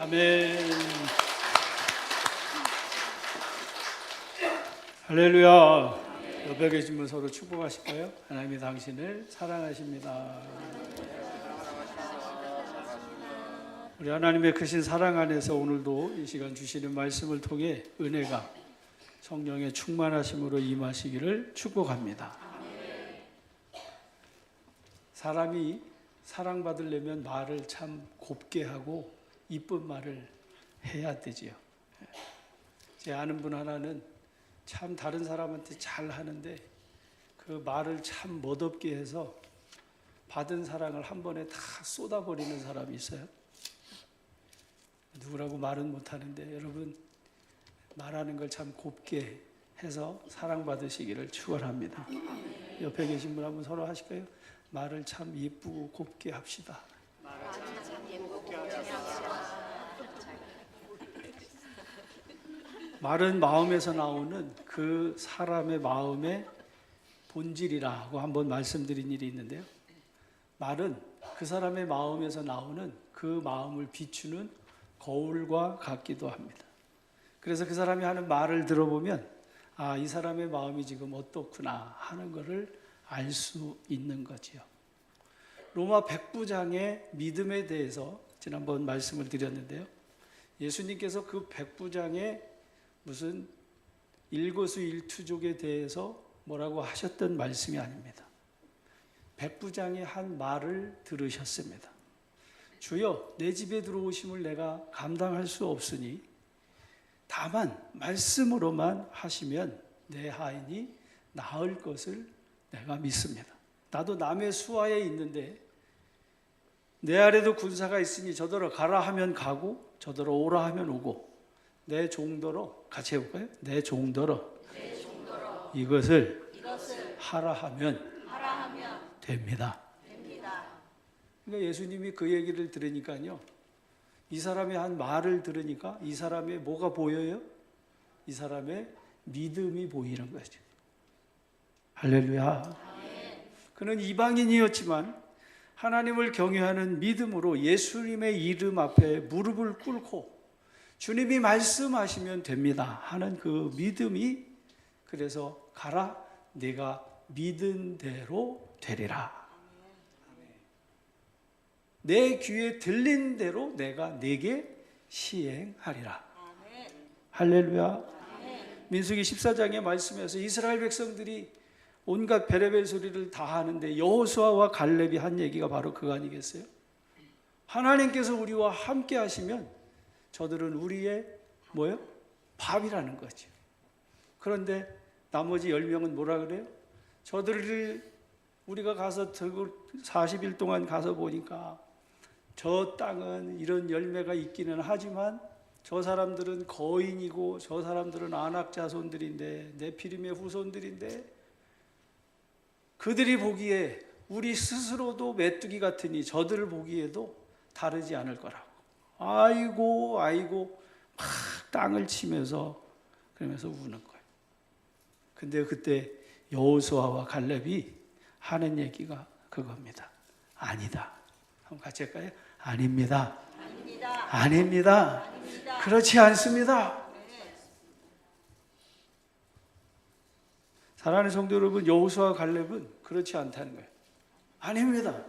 아멘. 할렐루야. 옆에 계신 분 서로 축복하실까요? 하나님이 당신을 사랑하십니다. 우리 하나님의 크신 사랑 안에서 오늘도 이 시간 주시는 말씀을 통해 은혜가 성령의 충만하심으로 임하시기를 축복합니다. 사람이 사랑받으려면 말을 참 곱게 하고 이쁜 말을 해야 되지요. 제 아는 분 하나는 참 다른 사람한테 잘 하는데 그 말을 참 멋없게 해서 받은 사랑을 한 번에 다 쏟아버리는 사람이 있어요. 누구라고 말은 못하는데 여러분 말하는 걸 참 곱게 해서 사랑받으시기를 축원합니다. 옆에 계신 분 한번 서로 하실까요? 말을 참 예쁘고 곱게 합시다. 말은 마음에서 나오는 그 사람의 마음의 본질이라고 한번 말씀드린 일이 있는데요. 말은 그 사람의 마음에서 나오는 그 마음을 비추는 거울과 같기도 합니다. 그래서 그 사람이 하는 말을 들어보면 아, 이 사람의 마음이 지금 어떻구나 하는 것을 알 수 있는 거지요. 로마 백부장의 믿음에 대해서 지난번 말씀을 드렸는데요. 예수님께서 그 백부장의 무슨 일거수일투족에 대해서 뭐라고 하셨던 말씀이 아닙니다. 백부장이 한 말을 들으셨습니다. 주여, 내 집에 들어오심을 내가 감당할 수 없으니 다만 말씀으로만 하시면 내 하인이 나을 것을 내가 믿습니다. 나도 남의 수하에 있는데 내 아래도 군사가 있으니 저더러 가라 하면 가고 저더러 오라 하면 오고 내 종더러 같이 해볼까요? 내 종더러 이것을 하라 하면 됩니다. 그러니까 예수님이 그 얘기를 들으니까요, 이 사람의 한 말을 들으니까 이 사람의 뭐가 보여요? 이 사람의 믿음이 보이는 거죠. 할렐루야. 그는 이방인이었지만 하나님을 경외하는 믿음으로 예수님의 이름 앞에 무릎을 꿇고 주님이 말씀하시면 됩니다 하는 그 믿음이, 그래서 가라, 네가 믿은 대로 되리라. 내 귀에 들린 대로 내가 네게 시행하리라. 할렐루야. 민수기 14장의 말씀에서 이스라엘 백성들이 온갖 베레벨 소리를 다 하는데 여호수아와 갈렙이 한 얘기가 바로 그거 아니겠어요? 하나님께서 우리와 함께 하시면 저들은 우리의 뭐요? 밥이라는 거죠. 그런데 나머지 10명은 뭐라 그래요? 저들을 우리가 가서 40일 동안 가서 보니까 저 땅은 이런 열매가 있기는 하지만 저 사람들은 거인이고 저 사람들은 아낙 자손들인데 네피림의 후손들인데 그들이 보기에 우리 스스로도 메뚜기 같으니 저들을 보기에도 다르지 않을 거라고. 아이고 막 땅을 치면서 그러면서 우는 거예요. 근데 그때 여호수아와 갈렙이 하는 얘기가 그겁니다. 아니다. 한번 같이 할까요? 아닙니다. 아닙니다. 그렇지 않습니다. 사랑하는 성도 여러분, 여호수아와 갈렙은 그렇지 않다는 거예요. 아닙니다.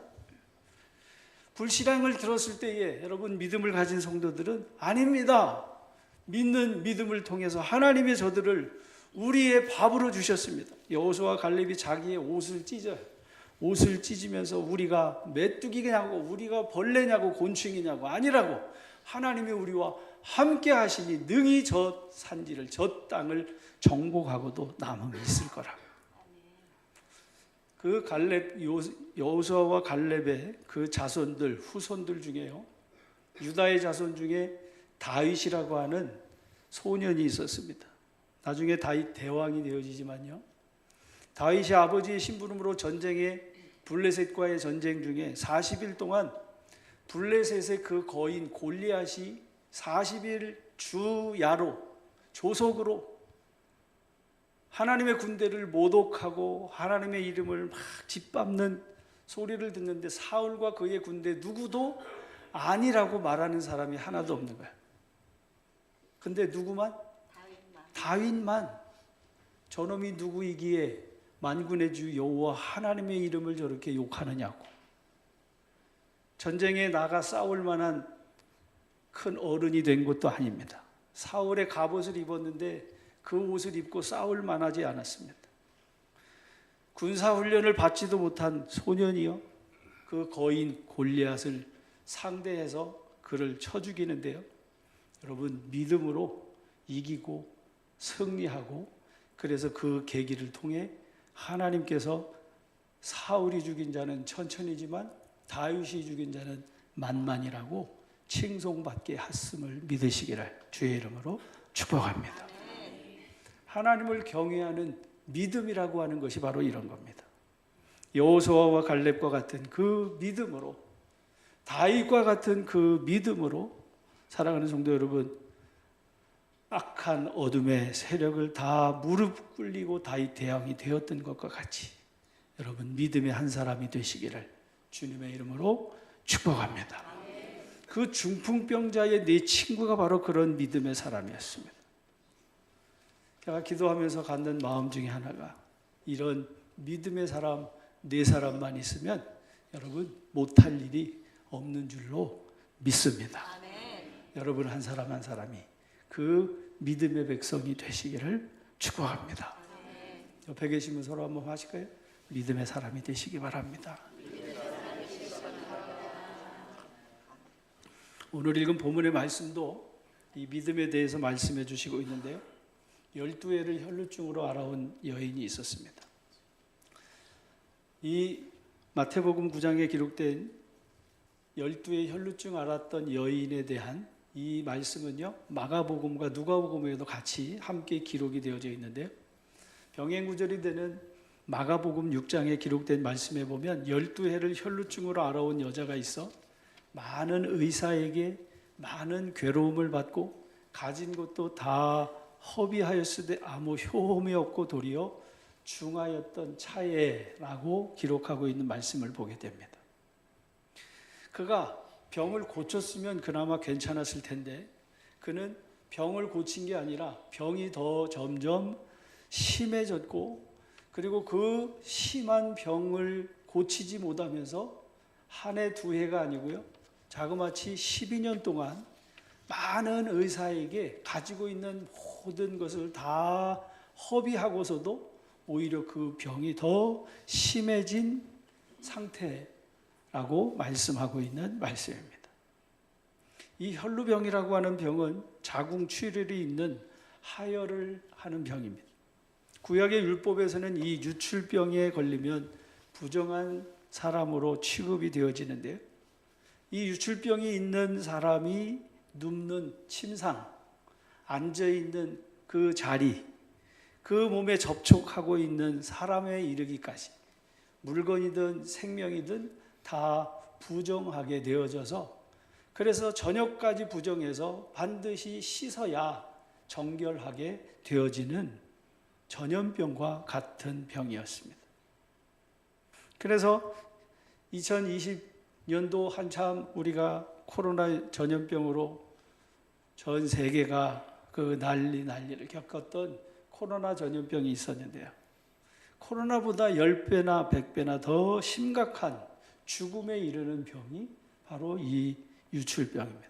불신앙을 들었을 때에 여러분 믿음을 가진 성도들은 아닙니다. 믿는 믿음을 통해서 하나님의 저들을 우리의 밥으로 주셨습니다. 여호수아와 갈렙이 자기의 옷을 찢어요. 옷을 찢으면서 우리가 메뚜기냐고, 우리가 벌레냐고, 곤충이냐고, 아니라고. 하나님이 우리와 함께 하시니 능히 저 산지를, 저 땅을 정복하고도 남음이 있을 거라고. 그 여호수아와 갈렙의 그 자손들, 후손들 중에요, 유다의 자손 중에 다윗이라고 하는 소년이 있었습니다. 나중에 다윗 대왕이 되어지지만요, 다윗이 아버지의 심부름으로 전쟁에 블레셋과의 전쟁 중에 40일 동안 블레셋의 그 거인 골리앗이 40일 주야로 조속으로 하나님의 군대를 모독하고 하나님의 이름을 막 짓밟는 소리를 듣는데 사울과 그의 군대 누구도 아니라고 말하는 사람이 하나도 없는 거야. 근데 누구만? 다윗만. 저놈이 누구이기에 만군의 주 여호와 하나님의 이름을 저렇게 욕하느냐고. 전쟁에 나가 싸울 만한 큰 어른이 된 것도 아닙니다. 사울의 갑옷을 입었는데 그 옷을 입고 싸울 만하지 않았습니다. 군사훈련을 받지도 못한 소년이요, 그 거인 골리앗을 상대해서 그를 쳐 죽이는데요, 여러분, 믿음으로 이기고 승리하고, 그래서 그 계기를 통해 하나님께서 사울이 죽인 자는 천천히지만 다윗이 죽인 자는 만만이라고 칭송받게 하심을 믿으시기를 주의 이름으로 축복합니다. 하나님을 경외하는 믿음이라고 하는 것이 바로 이런 겁니다. 여호수아와 갈렙과 같은 그 믿음으로, 다윗과 같은 그 믿음으로, 사랑하는 성도 여러분, 악한 어둠의 세력을 다 무릎 꿇리고 다윗 대왕이 되었던 것과 같이 여러분 믿음의 한 사람이 되시기를 주님의 이름으로 축복합니다. 그 중풍병자의 네 친구가 바로 그런 믿음의 사람이었습니다. 제가 기도하면서 갖는 마음 중에 하나가, 이런 믿음의 사람 네 사람만 있으면 여러분 못할 일이 없는 줄로 믿습니다. 여러분 한 사람 한 사람이 그 믿음의 백성이 되시기를 축복합니다. 옆에 계시면 서로 한번 하실까요? 믿음의 사람이 되시기 바랍니다. 오늘 읽은 본문의 말씀도 이 믿음에 대해서 말씀해 주시고 있는데요, 12회를 혈루증으로 알아온 여인이 있었습니다. 이 마태복음 9장에 기록된 12회 혈루증 앓았던 여인에 대한 이 말씀은요, 마가복음과 누가복음에도 같이 함께 기록이 되어져 있는데요, 병행구절이 되는 마가복음 6장에 기록된 말씀에 보면 12회를 혈루증으로 알아온 여자가 있어 많은 의사에게 많은 괴로움을 받고 가진 것도 다 허비하였으되 아무 효험이 없고 도리어 중하였던 차에라고 기록하고 있는 말씀을 보게 됩니다. 그가 병을 고쳤으면 그나마 괜찮았을 텐데 그는 병을 고친 게 아니라 병이 더 점점 심해졌고, 그리고 그 심한 병을 고치지 못하면서 한 해 두 해가 아니고요, 자그마치 12년 동안 많은 의사에게 가지고 있는 모든 것을 다 허비하고서도 오히려 그 병이 더 심해진 상태라고 말씀하고 있는 말씀입니다. 이 혈루병이라고 하는 병은 자궁출혈이 있는 하혈을 하는 병입니다. 구약의 율법에서는 이 유출병에 걸리면 부정한 사람으로 취급이 되어지는데요, 이 유출병이 있는 사람이 눕는 침상, 앉아있는 그 자리, 그 몸에 접촉하고 있는 사람에 이르기까지 물건이든 생명이든 다 부정하게 되어져서, 그래서 저녁까지 부정해서 반드시 씻어야 정결하게 되어지는 전염병과 같은 병이었습니다. 그래서 2020년도 한참 우리가 코로나 전염병으로 전 세계가 그 난리를 겪었던 코로나 전염병이 있었는데요, 코로나보다 10배나 100배나 더 심각한 죽음에 이르는 병이 바로 이 유출병입니다.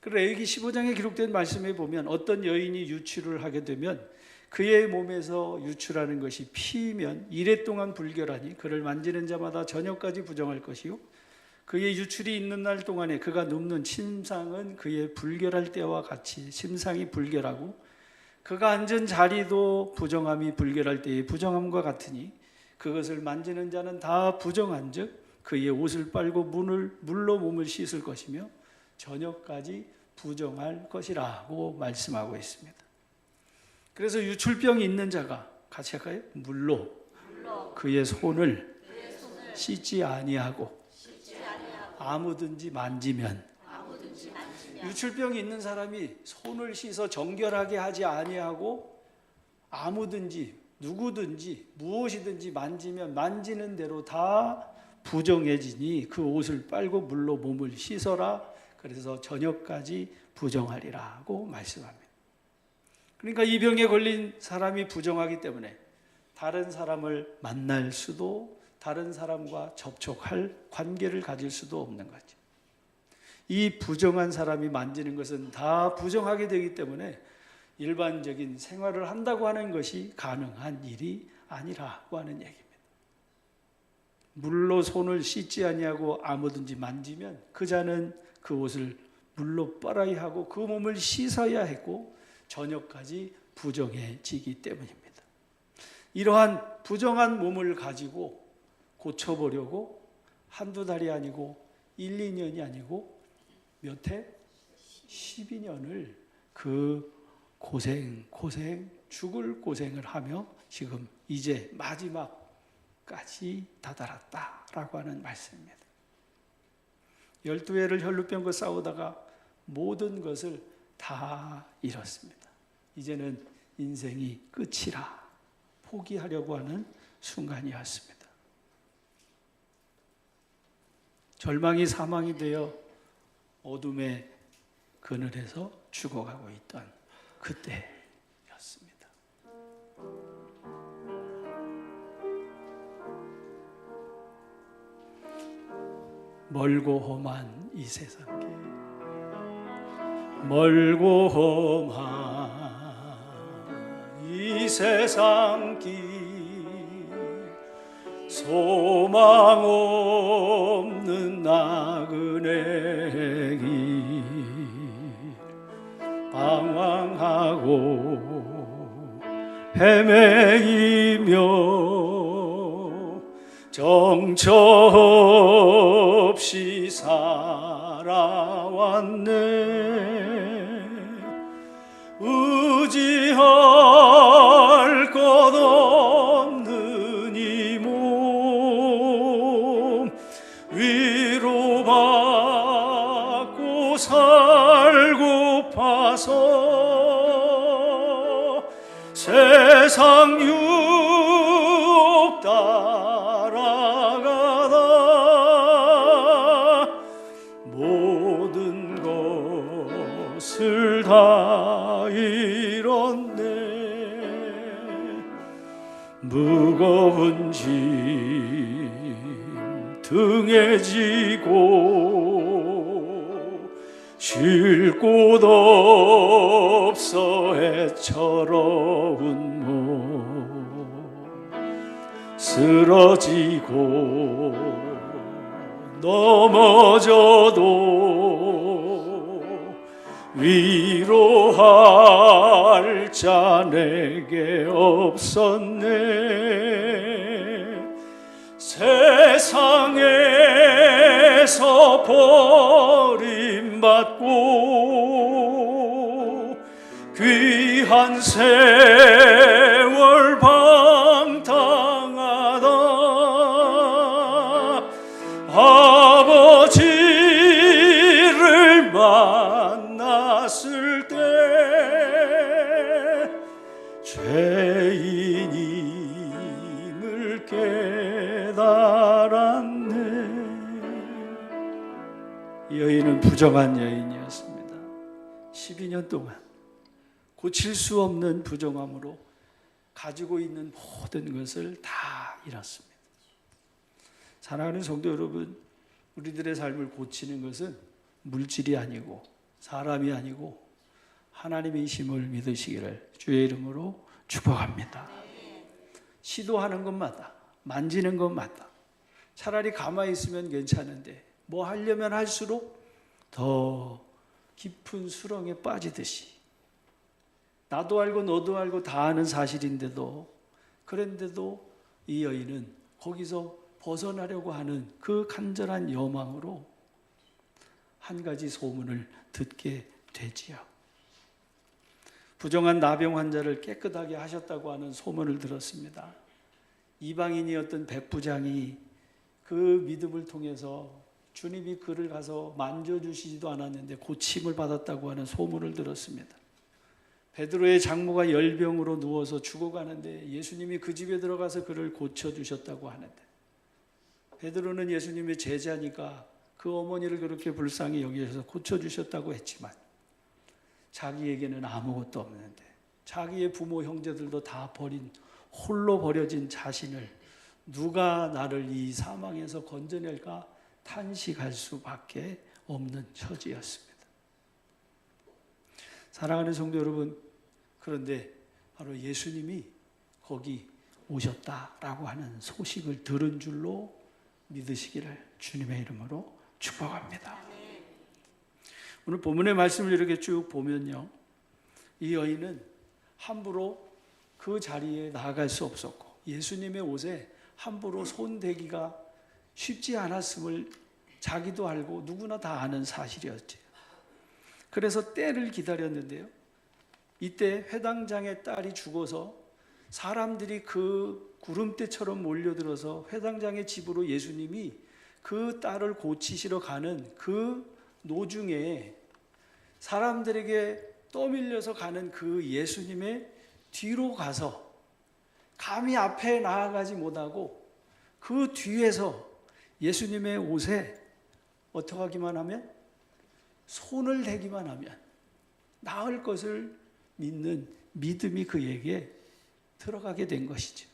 그리고 레위기 15장에 기록된 말씀에 보면 어떤 여인이 유출을 하게 되면 그의 몸에서 유출하는 것이 피이면 이래 동안 불결하니 그를 만지는 자마다 저녁까지 부정할 것이요, 그의 유출이 있는 날 동안에 그가 눕는 침상은 그의 불결할 때와 같이 침상이 불결하고 그가 앉은 자리도 부정함이 불결할 때의 부정함과 같으니 그것을 만지는 자는 다 부정한즉 그의 옷을 빨고 물로 몸을 씻을 것이며 저녁까지 부정할 것이라고 말씀하고 있습니다. 그래서 유출병이 있는 자가 같이 할까요? 물로 그의 손을 씻지 아니하고 아무든지 만지면, 유출병이 있는 사람이 손을 씻어 정결하게 하지 아니하고 아무든지 누구든지 무엇이든지 만지면 만지는 대로 다 부정해지니 그 옷을 빨고 물로 몸을 씻어라. 그래서 저녁까지 부정하리라고 말씀합니다. 그러니까 이 병에 걸린 사람이 부정하기 때문에 다른 사람을 만날 수도, 다른 사람과 접촉할 관계를 가질 수도 없는 거죠. 이 부정한 사람이 만지는 것은 다 부정하게 되기 때문에 일반적인 생활을 한다고 하는 것이 가능한 일이 아니라고 하는 얘기입니다. 물로 손을 씻지 아니하고 아무든지 만지면 그 자는 그 옷을 물로 빨아야 하고 그 몸을 씻어야 했고 저녁까지 부정해지기 때문입니다. 이러한 부정한 몸을 가지고 고쳐보려고 한두 달이 아니고 1, 2년이 아니고 몇 해? 12년을 그 고생 죽을 고생을 하며 지금 이제 마지막까지 다다랐다라고 하는 말씀입니다. 12해를 혈루병과 싸우다가 모든 것을 다 잃었습니다. 이제는 인생이 끝이라 포기하려고 하는 순간이었습니다. 절망이 사망이 되어 어둠의 그늘에서 죽어가고 있던 그때였습니다. 멀고 험한 이 세상길, 멀고 험한 이 세상길, 소망 없는 나그네 길, 방황하고 헤매이며 정처 없이 살아왔네. 의지할 것 없는 이 몸 위로받고 살고파서 세상 유혹 따라가다 모든 것을 다 잃었네. 무거운 짐 등에 지고 쉴 곳 없어 애처로운 몸 쓰러지고 넘어져도 위로할 자 내게 없었네. 세상에서 버림받고 귀한 세월 방탕하다 아버지를 만났을 때 죄인임을 깨달았네. 이 여인은 부정한 여인이었습니다. 12년 동안 고칠 수 없는 부정함으로 가지고 있는 모든 것을 다 잃었습니다. 사랑하는 성도 여러분, 우리들의 삶을 고치는 것은 물질이 아니고 사람이 아니고 하나님의 힘을 믿으시기를 주의 이름으로 축복합니다. 시도하는 것마다, 만지는 것마다 차라리 가만히 있으면 괜찮은데 뭐 하려면 할수록 더 깊은 수렁에 빠지듯이 나도 알고 너도 알고 다 아는 사실인데도 그런데도 이 여인은 거기서 벗어나려고 하는 그 간절한 여망으로 한 가지 소문을 듣게 되지요. 부정한 나병 환자를 깨끗하게 하셨다고 하는 소문을 들었습니다. 이방인이었던 백부장이 그 믿음을 통해서 주님이 그를 가서 만져주시지도 않았는데 고침을 받았다고 하는 소문을 들었습니다. 베드로의 장모가 열병으로 누워서 죽어가는데 예수님이 그 집에 들어가서 그를 고쳐주셨다고 하는데 베드로는 예수님의 제자니까 그 어머니를 그렇게 불쌍히 여기셔서 고쳐주셨다고 했지만 자기에게는 아무것도 없는데 자기의 부모 형제들도 다 버린 홀로 버려진 자신을 누가 나를 이 사망에서 건져낼까 탄식할 수밖에 없는 처지였습니다. 사랑하는 성도 여러분, 그런데 바로 예수님이 거기 오셨다라고 하는 소식을 들은 줄로 믿으시기를 주님의 이름으로 축복합니다. 오늘 본문의 말씀을 이렇게 쭉 보면요, 이 여인은 함부로 그 자리에 나아갈 수 없었고 예수님의 옷에 함부로 손대기가 쉽지 않았음을 자기도 알고 누구나 다 아는 사실이었지. 그래서 때를 기다렸는데요, 이때 회당장의 딸이 죽어서 사람들이 그 구름대처럼 몰려들어서 회당장의 집으로 예수님이 그 딸을 고치시러 가는 그 노중에 사람들에게 떠밀려서 가는 그 예수님의 뒤로 가서 감히 앞에 나아가지 못하고 그 뒤에서 예수님의 옷에 어떻게 하기만 하면, 손을 대기만 하면 나을 것을 믿는 믿음이 그에게 들어가게 된 것이죠.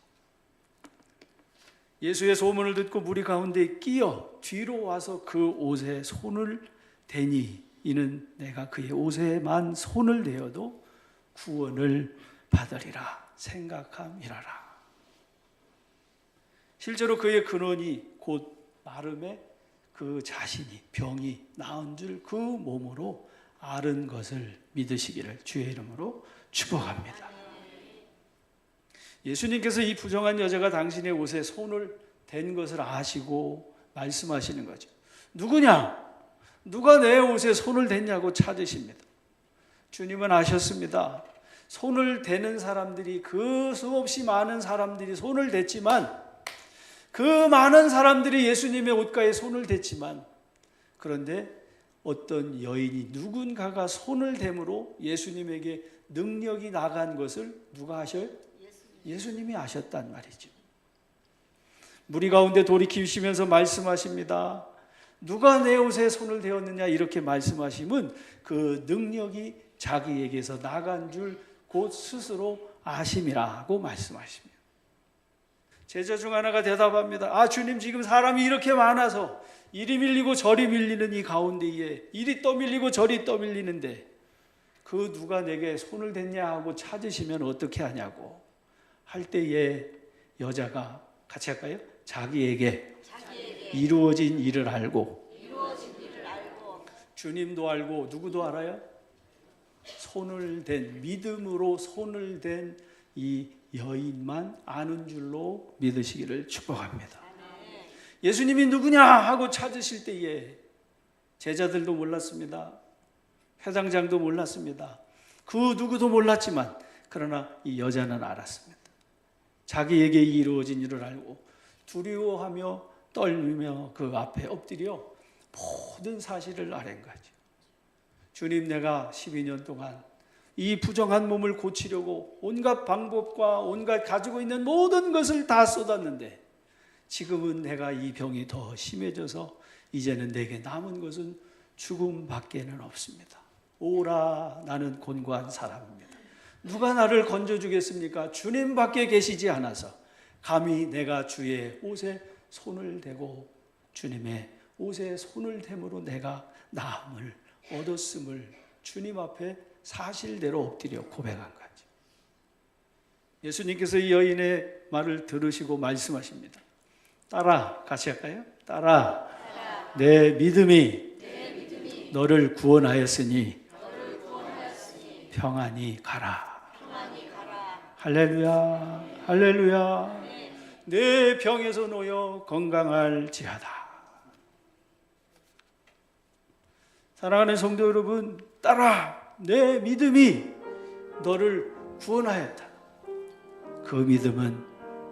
예수의 소문을 듣고 무리 가운데 끼어 뒤로 와서 그 옷에 손을 대니 이는 내가 그의 옷에만 손을 대어도 구원을 받으리라 생각함이라라. 실제로 그의 근원이 곧 마름에 그 자신이 병이 나은 줄 그 몸으로 앓은 것을 믿으시기를 주의 이름으로 축복합니다. 예수님께서 이 부정한 여자가 당신의 옷에 손을 댄 것을 아시고 말씀하시는 거죠. 누구냐? 누가 내 옷에 손을 댔냐고 찾으십니다. 주님은 아셨습니다. 손을 대는 사람들이 그 수없이 많은 사람들이 손을 댔지만, 그 많은 사람들이 예수님의 옷가에 손을 댔지만, 그런데 어떤 여인이 누군가가 손을 댐으로 예수님에게 능력이 나간 것을 누가 아셔요? 예수님이 아셨단 말이죠. 무리 가운데 돌이키시면서 말씀하십니다. 누가 내 옷에 손을 대었느냐 이렇게 말씀하시면 그 능력이 자기에게서 나간 줄 곧 스스로 아심이라고 말씀하십니다. 제자 중 하나가 대답합니다. 아, 주님, 지금 사람이 이렇게 많아서 이리 밀리고 저리 밀리는 이 가운데에 이리 떠밀리고 저리 떠밀리는데 그 누가 내게 손을 댔냐 하고 찾으시면 어떻게 하냐고 할 때에 여자가 같이 할까요? 자기에게 이루어진 일을 알고 주님도 알고 누구도 알아요? 손을 댄, 믿음으로 손을 댄 이 여인만 아는 줄로 믿으시기를 축복합니다. 예수님이 누구냐 하고 찾으실 때에 제자들도 몰랐습니다. 회당장도 몰랐습니다. 그 누구도 몰랐지만 그러나 이 여자는 알았습니다. 자기에게 이루어진 일을 알고 두려워하며 떨며 그 앞에 엎드려 모든 사실을 아는 거죠. 주님, 내가 12년 동안 이 부정한 몸을 고치려고 온갖 방법과 온갖 가지고 있는 모든 것을 다 쏟았는데 지금은 내가 이 병이 더 심해져서 이제는 내게 남은 것은 죽음밖에는 없습니다. 오라, 나는 곤고한 사람입니다. 누가 나를 건져주겠습니까? 주님밖에 계시지 않아서 감히 내가 주의 옷에 손을 대고 주님의 옷에 손을 댐으로 내가 나음을 얻었음을 주님 앞에 사실대로 엎드려 고백한 거죠. 예수님께서 이 여인의 말을 들으시고 말씀하십니다. 따라, 같이 할까요? 따라, 내 믿음이 너를 구원하였으니 평안히 가라. 할렐루야, 할렐루야. 내 병에서 놓여 건강할지어다. 사랑하는 성도 여러분, 따라, 내 믿음이 너를 구원하였다. 그 믿음은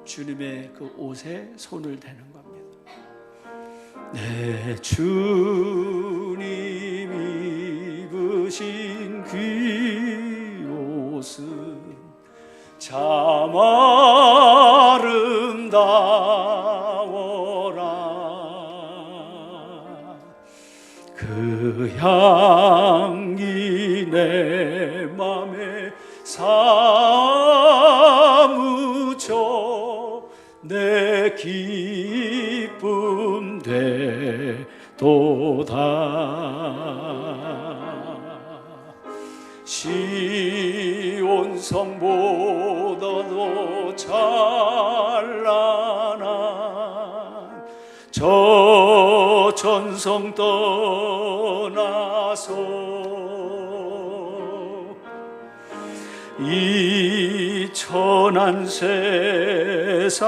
주님의 그 옷에 손을 대는 겁니다. 내 주님 입으신 귀옷은 참 아름다워라. 향기 내 맘에 사무쳐 내 기쁨 되도다. 시온 성보다도 찬란한 저 천성 떠나서 이 천한 세상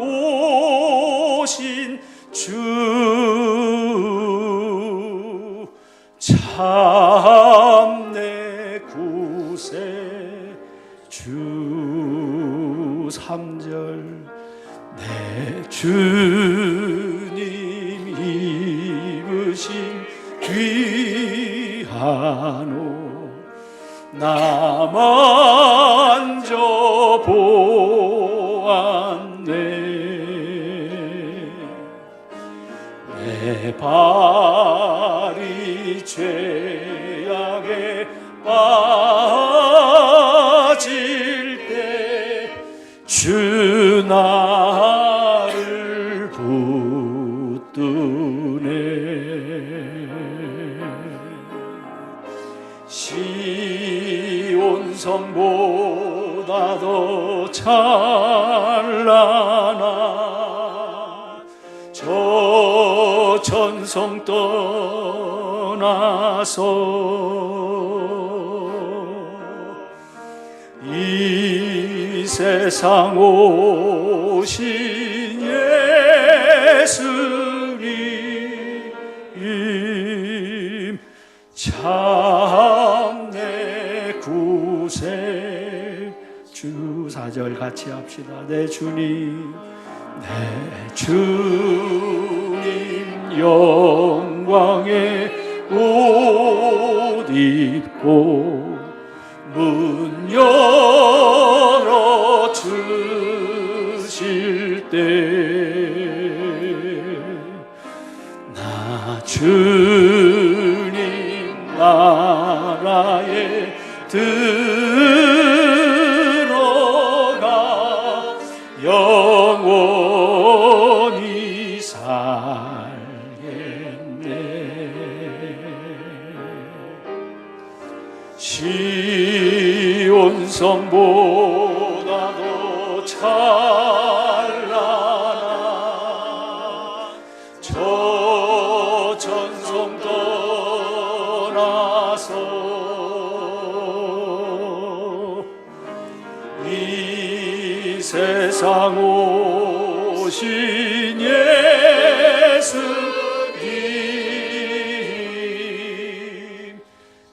오신 주 참 내 구세 주 3절 내 주님 입으신 귀한 옷 나 만져 보았네. 내 발이 죄악에 빠질 때 주 나를 붙드네. 시온 성보다 더 찬란한 저 천성 떠나서 이 세상 오신 예수님 참 내 구세 주 4절 같이 합시다. 내 주님 영광의 옷 입고 문 열어 주실 때 나 주님 나라에 들어가 영원히 살겠네. 시온 성보다도 찬란한 저 천성 떠나서 이 세상 오신 예수님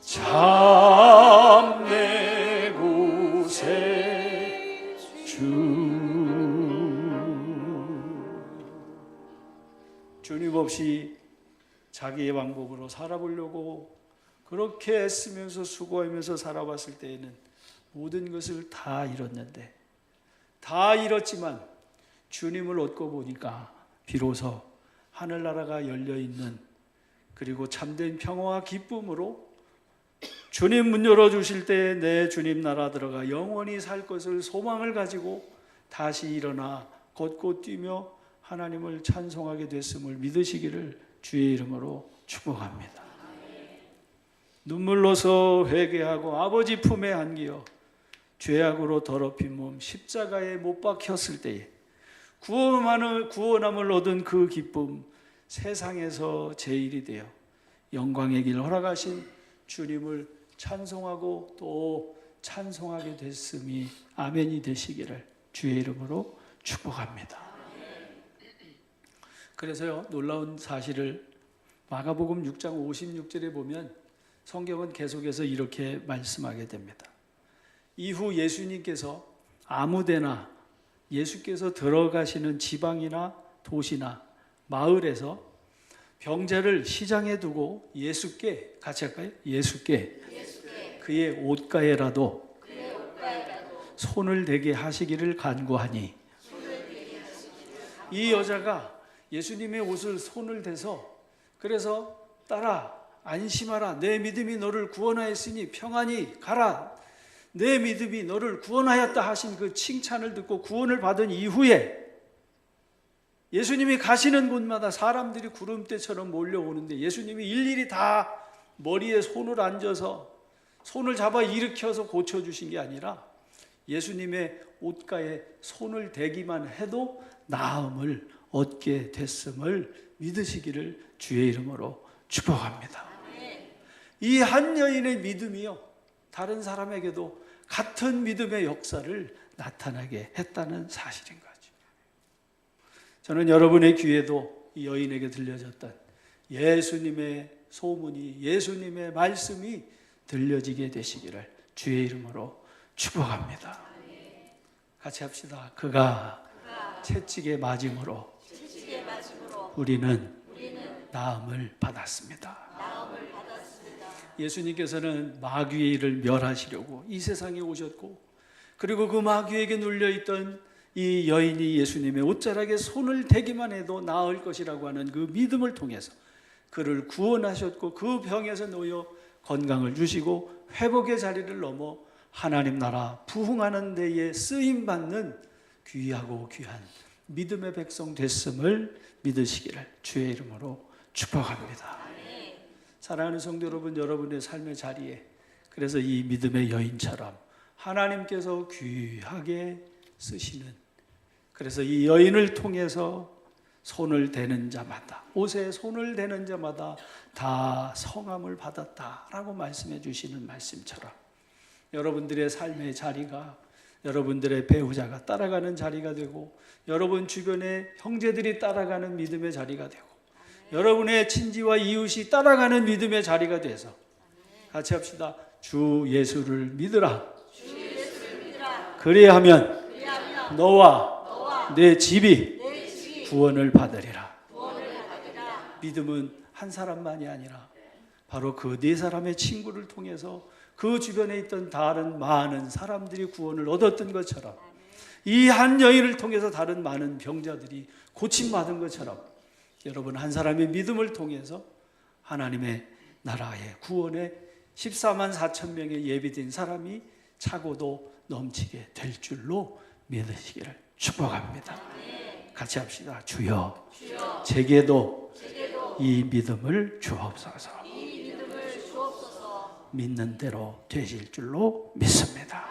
참 내 구세 주님 없이 자기의 방법으로 살아보려고 그렇게 애쓰면서 수고하면서 살아봤을 때에는 모든 것을 다 잃었는데, 다 잃었지만 주님을 얻고 보니까 비로소 하늘나라가 열려있는, 그리고 참된 평화와 기쁨으로 주님 문 열어주실 때 내 주님 나라 들어가 영원히 살 것을 소망을 가지고 다시 일어나 걷고 뛰며 하나님을 찬송하게 됐음을 믿으시기를 주의 이름으로 축복합니다. 눈물로서 회개하고 아버지 품에 안기어 죄악으로 더럽힌 몸 십자가에 못 박혔을 때에 구원함을 얻은 그 기쁨, 세상에서 제일이 되어 영광의 길 허락하신 주님을 찬송하고 또 찬송하게 됐음이 아멘이 되시기를 주의 이름으로 축복합니다. 그래서요, 놀라운 사실을 마가복음 6장 56절에 보면 성경은 계속해서 이렇게 말씀하게 됩니다. 이후 예수님께서 아무데나 예수께서 들어가시는 지방이나 도시나 마을에서 병자를 시장에 두고 예수께, 같이 할까요? 예수께 그의 옷가에라도 손을 대게 하시기를 간구하니, 이 여자가 예수님의 옷을 손을 대서 그래서 따라 안심하라. 내 믿음이 너를 구원하였으니 평안히 가라. 내 믿음이 너를 구원하였다 하신 그 칭찬을 듣고 구원을 받은 이후에 예수님이 가시는 곳마다 사람들이 구름대처럼 몰려오는데 예수님이 일일이 다 머리에 손을 얹어서 손을 잡아 일으켜서 고쳐주신 게 아니라 예수님의 옷가에 손을 대기만 해도 나음을 얻게 됐음을 믿으시기를 주의 이름으로 축복합니다. 이 한 여인의 믿음이요, 다른 사람에게도 같은 믿음의 역사를 나타나게 했다는 사실인 거죠. 저는 여러분의 귀에도 이 여인에게 들려졌던 예수님의 소문이, 예수님의 말씀이 들려지게 되시기를 주의 이름으로 축복합니다. 같이 합시다. 그가 채찍에 맞음으로 우리는 나음을 받았습니다. 예수님께서는 마귀를 멸하시려고 이 세상에 오셨고, 그리고 그 마귀에게 눌려있던 이 여인이 예수님의 옷자락에 손을 대기만 해도 나을 것이라고 하는 그 믿음을 통해서 그를 구원하셨고, 그 병에서 놓여 건강을 주시고 회복의 자리를 넘어 하나님 나라 부흥하는 데에 쓰임받는 귀하고 귀한 믿음의 백성 됐음을 믿으시기를 주의 이름으로 축복합니다. 사랑하는 성도 여러분, 여러분의 삶의 자리에 그래서 이 믿음의 여인처럼 하나님께서 귀하게 쓰시는, 그래서 이 여인을 통해서 손을 대는 자마다, 옷에 손을 대는 자마다 다 성함을 받았다라고 말씀해 주시는 말씀처럼 여러분들의 삶의 자리가 여러분들의 배우자가 따라가는 자리가 되고, 여러분 주변의 형제들이 따라가는 믿음의 자리가 되고, 여러분의 친지와 이웃이 따라가는 믿음의 자리가 돼서 같이 합시다. 주 예수를 믿으라. 그리하면 너와 내 집이 구원을 받으리라. 믿음은 한 사람만이 아니라 바로 그 네 사람의 친구를 통해서 그 주변에 있던 다른 많은 사람들이 구원을 얻었던 것처럼, 이 한 여인을 통해서 다른 많은 병자들이 고침받은 것처럼, 여러분 한 사람의 믿음을 통해서 하나님의 나라의 구원에 14만 4천 명의 예비된 사람이 차고도 넘치게 될 줄로 믿으시기를 축복합니다. 같이 합시다. 주여, 제게도 이 믿음을 주옵소서. 믿는 대로 되실 줄로 믿습니다.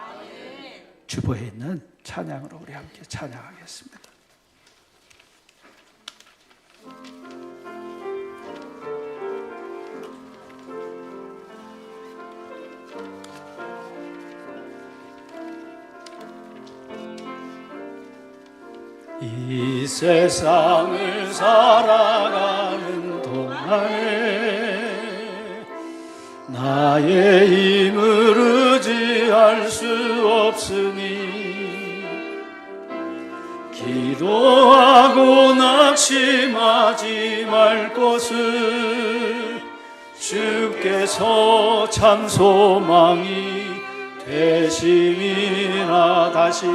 주보에 있는 찬양으로 우리 함께 찬양하겠습니다. 이 세상을 살아가는 동안에 나의 힘을 의지할 수 없으니 기도하고 낙심하지 말 것을 주께서 참 소망이 되심이나. 다시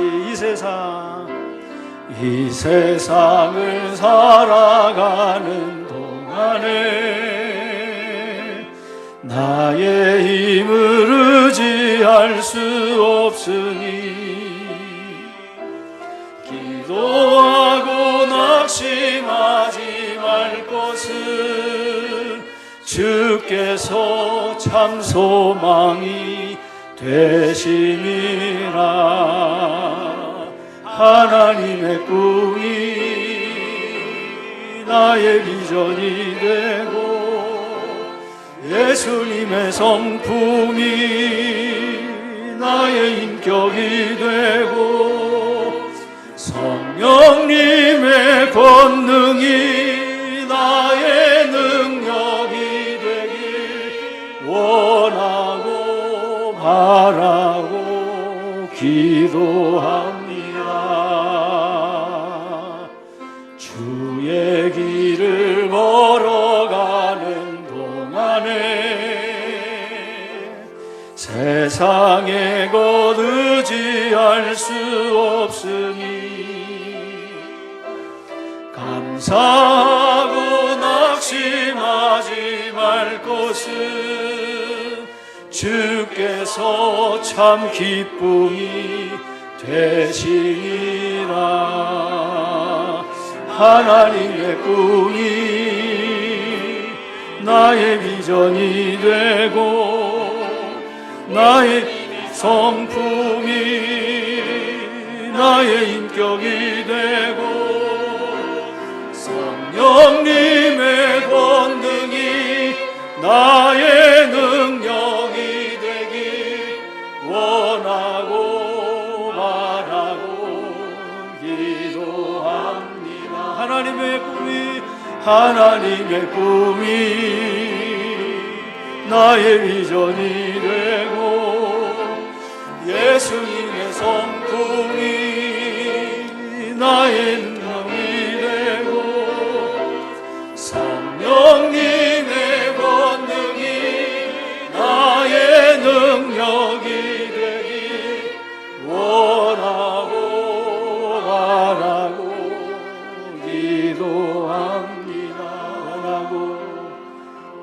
이 세상을 살아가는 동안에 나의 힘을 의지할 수 없으니 기도하고 낙심하지 말 것을 주께서 참 소망이 되심이라. 하나님의 꿈이 나의 비전이 되고 예수님의 성품이 나의 인격이 되고 성령님의 권능이 나의 능력이 되길 원하고 바라고 기도합니다. 주의 길을 걸어가는 동안에 세상에 곧 의지할 수 없으니 감사하고 낙심하지 행할 것은 주께서 참 기쁨이 되시니라. 하나님의 꿈이 나의 비전이 되고 나의 성품이 나의 인격이 되고 성령님의 권능이 나의 능력이 되길 원하고 바라고 기도합니다. 하나님의 꿈이 나의 비전이 되고 예수님의 성품이 나의 능력이 되고 성령님의 권능이 나의 능력이 되길 원하고 바라고 기도합니다.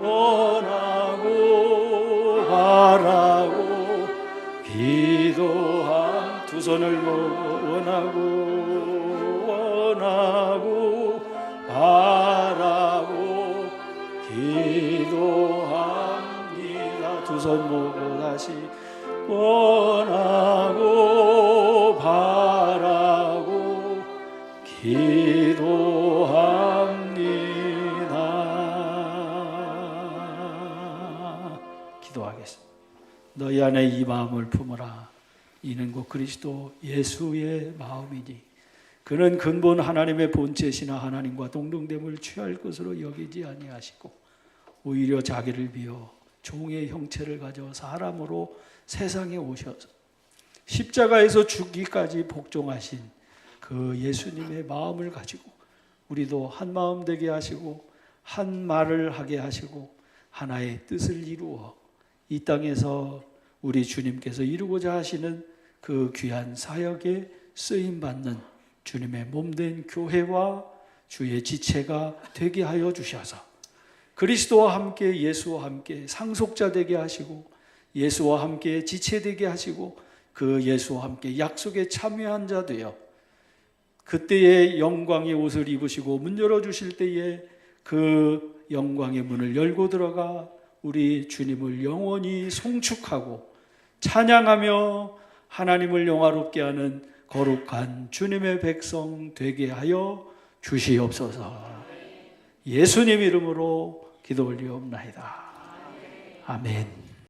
원하고 바라고 기도함. 두 손을 모으고 원하고 바라고 기도합니다. 두 손 모으고 다시 원하고 바라고 기도합니다. 기도하겠습니다. 너희 안에 이 마음을 품으라. 이는 곧 그리스도 예수의 마음이니 그는 근본 하나님의 본체시나 하나님과 동등됨을 취할 것으로 여기지 아니하시고 오히려 자기를 비워 종의 형체를 가져 사람으로 세상에 오셔서 십자가에서 죽기까지 복종하신 그 예수님의 마음을 가지고 우리도 한 마음 되게 하시고 한 말을 하게 하시고 하나의 뜻을 이루어 이 땅에서 우리 주님께서 이루고자 하시는 그 귀한 사역에 쓰임받는 주님의 몸된 교회와 주의 지체가 되게 하여 주셔서 그리스도와 함께 예수와 함께 상속자 되게 하시고 예수와 함께 지체되게 하시고 그 예수와 함께 약속에 참여한 자 되어 그때의 영광의 옷을 입으시고 문 열어주실 때에 그 영광의 문을 열고 들어가 우리 주님을 영원히 송축하고 찬양하며 하나님을 영화롭게 하는 거룩한 주님의 백성 되게 하여 주시옵소서. 예수님 이름으로 기도 올리옵나이다. 아멘.